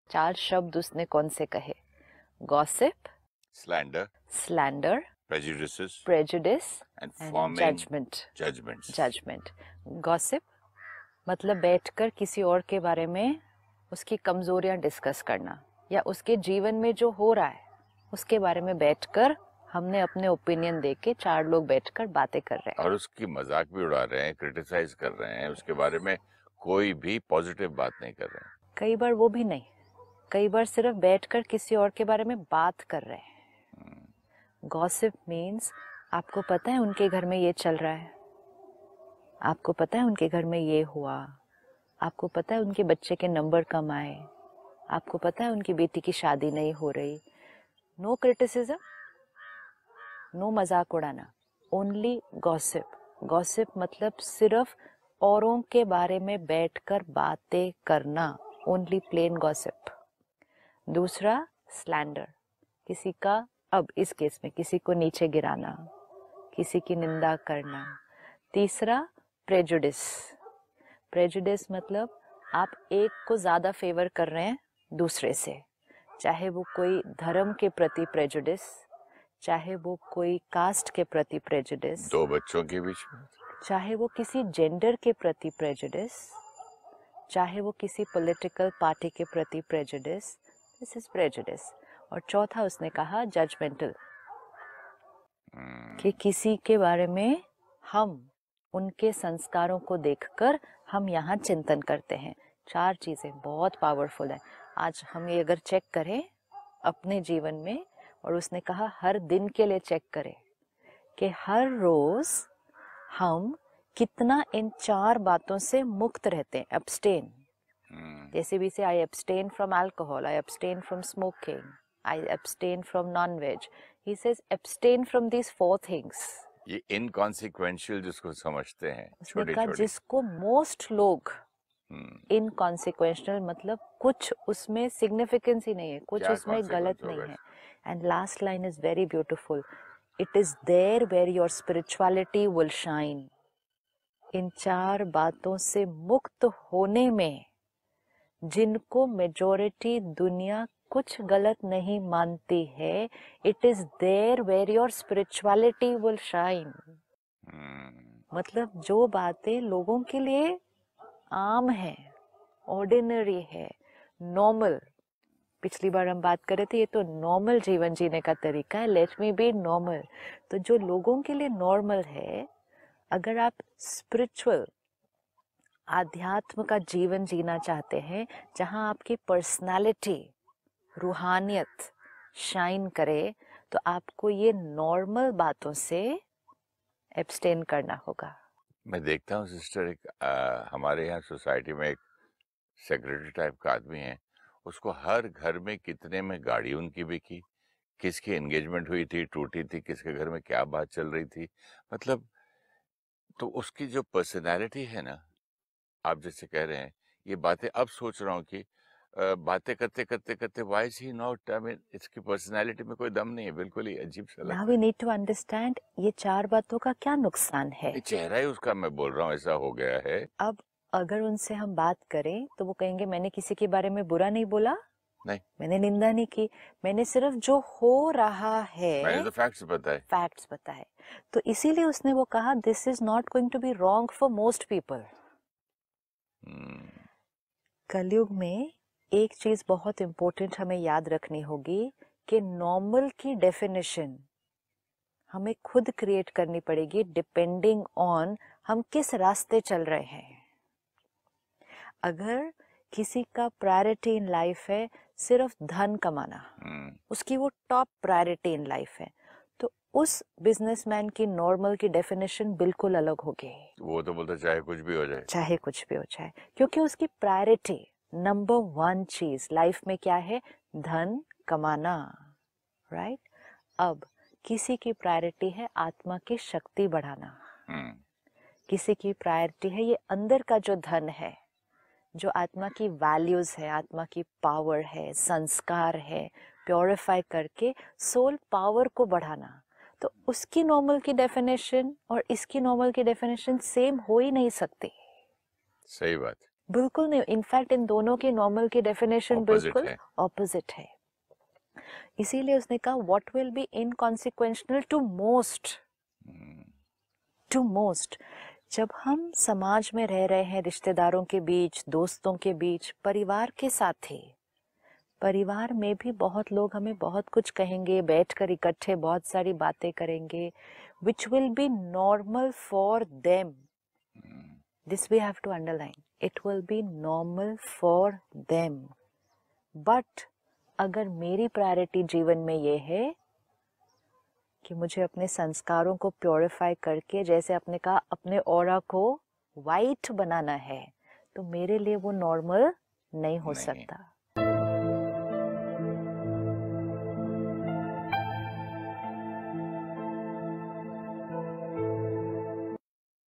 4 शब्द उसने कौन से कहे? Gossip, slander, slander, prejudices prejudice and and forming judgment. judgments. Judgment. गॉसिप मतलब बैठकर किसी और के बारे में उसकी कमजोरियां डिस्कस करना, या उसके जीवन में जो हो रहा है उसके बारे में बैठकर हमने अपने ओपिनियन दे के 4 लोग बैठकर बातें कर रहे हैं. और उसकी मजाक भी उड़ा रहे हैं, क्रिटिसाइज कर रहे हैं, उसके बारे में कोई भी पॉजिटिव बात नहीं कर रहे हैं. कई बार वो भी नहीं, कई बार सिर्फ बैठकर किसी और के बारे में बात कर रहे हैं. गॉसिप मीन्स आपको पता है उनके घर में ये चल रहा है, आपको पता है उनके घर में ये हुआ, आपको पता है उनके बच्चे के नंबर कम आए, आपको पता है उनकी बेटी की शादी नहीं हो रही. नो क्रिटिसिज्म, नो मजाक उड़ाना, ओनली गॉसिप. गॉसिप मतलब सिर्फ औरों के बारे में बैठकर बातें करना, ओनली प्लेन गॉसिप. दूसरा स्लैंडर, किसी का, अब इस केस में किसी को नीचे गिराना, किसी की निंदा करना. तीसरा प्रेजुडिस. प्रेजुडिस मतलब आप एक को ज्यादा फेवर कर रहे हैं दूसरे से, चाहे वो कोई धर्म के प्रति प्रेजुडिस, चाहे वो कोई कास्ट के प्रति प्रेजुडिस, 2 बच्चों के बीच में, चाहे वो किसी जेंडर के प्रति प्रेजुडिस, चाहे वो किसी पॉलिटिकल पार्टी के प्रति प्रेजुडिस. This is prejudice. और चौथा उसने कहा जजमेंटल, कि किसी के बारे में हम उनके संस्कारों को देखकर हम यहाँ चिंतन करते हैं. 4 चीजें बहुत पावरफुल है. आज हम ये अगर चेक करें अपने जीवन में, और उसने कहा हर दिन के लिए चेक करें कि हर रोज हम कितना इन 4 बातों से मुक्त रहते हैं. एब्सटेन, जैसे भी से I abstain from alcohol, I abstain from smoking, I abstain from non-veg. He says abstain from these 4 things. ये इनकॉन्सिक्वेंशियल जिसको समझते हैं, उसने कहा छोटे-छोटे, जिसको मोस्ट लोग इनकॉन्सिक्वेंशियल मतलब कुछ उसमें सिग्निफिकेंस ही नहीं है, कुछ क्या उसमें गलत consequence नहीं होगा है. And last line is very beautiful. It is there where your spirituality will shine. इन 4 बातों से मुक्त होने में जिनको मेजॉरिटी दुनिया कुछ गलत नहीं मानती है, it is there where your spirituality will shine. मतलब जो बातें लोगों के लिए आम है, ऑर्डिनरी है, नॉर्मल. पिछली बार हम बात कर रहे थे ये तो नॉर्मल जीवन जीने का तरीका है, लेट मी बी नॉर्मल. तो जो लोगों के लिए नॉर्मल है, अगर आप स्पिरिचुअल आध्यात्म का जीवन जीना चाहते हैं जहां आपकी पर्सनालिटी, रूहानियत शाइन करे, तो आपको ये नॉर्मल बातों से एब्सटेन करना होगा. मैं देखता हूँ सिस्टर, एक हमारे यहाँ सोसाइटी में एक सेक्रेटरी टाइप का आदमी है, उसको हर घर में कितने में गाड़ी उनकी बिकी, किसकी एंगेजमेंट हुई थी, टूटी थी, किसके घर में क्या बात चल रही थी. मतलब तो उसकी जो पर्सनैलिटी है ना, आप जैसे कह रहे हैं, ये बातें अब सोच रहा हूँ कि बातें करते करते करते why is he not, I mean इसकी पर्सनैलिटी में कोई दम नहीं है, बिल्कुल ही अजीब सा नाउ लगता वी है. नीड टू अंडरस्टैंड ये 4 बातों का क्या नुकसान है. ये चेहरा ही उसका, मैं बोल रहा हूँ, ऐसा हो गया है. अब अगर उनसे हम बात करें तो वो कहेंगे मैंने किसी के बारे में बुरा नहीं बोला, नहीं, मैंने निंदा नहीं की, मैंने सिर्फ जो हो रहा मैंने है तो फैक्ट्स बताए. फैक्ट्स बताए. तो इसीलिए उसने वो कहा this is not going to be wrong for most people. Kalyug में एक चीज बहुत इंपॉर्टेंट हमें याद रखनी होगी कि नॉर्मल की डेफिनेशन हमें खुद क्रिएट करनी पड़ेगी डिपेंडिंग ऑन हम किस रास्ते चल रहे हैं. अगर किसी का प्रायोरिटी इन लाइफ है सिर्फ धन कमाना, उसकी वो टॉप प्रायोरिटी इन लाइफ है, तो उस बिजनेसमैन की नॉर्मल की डेफिनेशन बिल्कुल अलग होगी. वो तो बोलता चाहे कुछ भी हो जाए, चाहे कुछ भी हो जाए, क्योंकि उसकी प्रायोरिटी नंबर 1 चीज लाइफ में क्या है? धन कमाना. राइट? अब किसी की प्रायोरिटी है आत्मा की शक्ति बढ़ाना, किसी की प्रायोरिटी है ये अंदर का जो धन है, जो आत्मा की वैल्यूज है, आत्मा की पावर है, संस्कार है, प्योरीफाई करके सोल पावर को बढ़ाना. तो उसकी नॉर्मल की डेफिनेशन और इसकी नॉर्मल की डेफिनेशन सेम हो ही नहीं सकती. सही बात. बिल्कुल नहीं, इनफैक्ट इन दोनों की नॉर्मल की डेफिनेशन बिल्कुल ऑपोजिट है। इसीलिए उसने कहा what will be inconsequential to most, to most. जब हम समाज में रह रहे हैं, रिश्तेदारों के बीच, दोस्तों के बीच, परिवार के साथ ही, परिवार में भी बहुत लोग हमें बहुत कुछ कहेंगे, बैठकर इकट्ठे बहुत सारी बातें करेंगे, which will be normal for them. This we have to underline. It will be normal for them. But अगर मेरी प्रायोरिटी जीवन में ये है कि मुझे अपने संस्कारों को प्योरीफाई करके, जैसे आपने कहा, अपने ऑरा को वाइट बनाना है, तो मेरे लिए वो नॉर्मल नहीं हो सकता।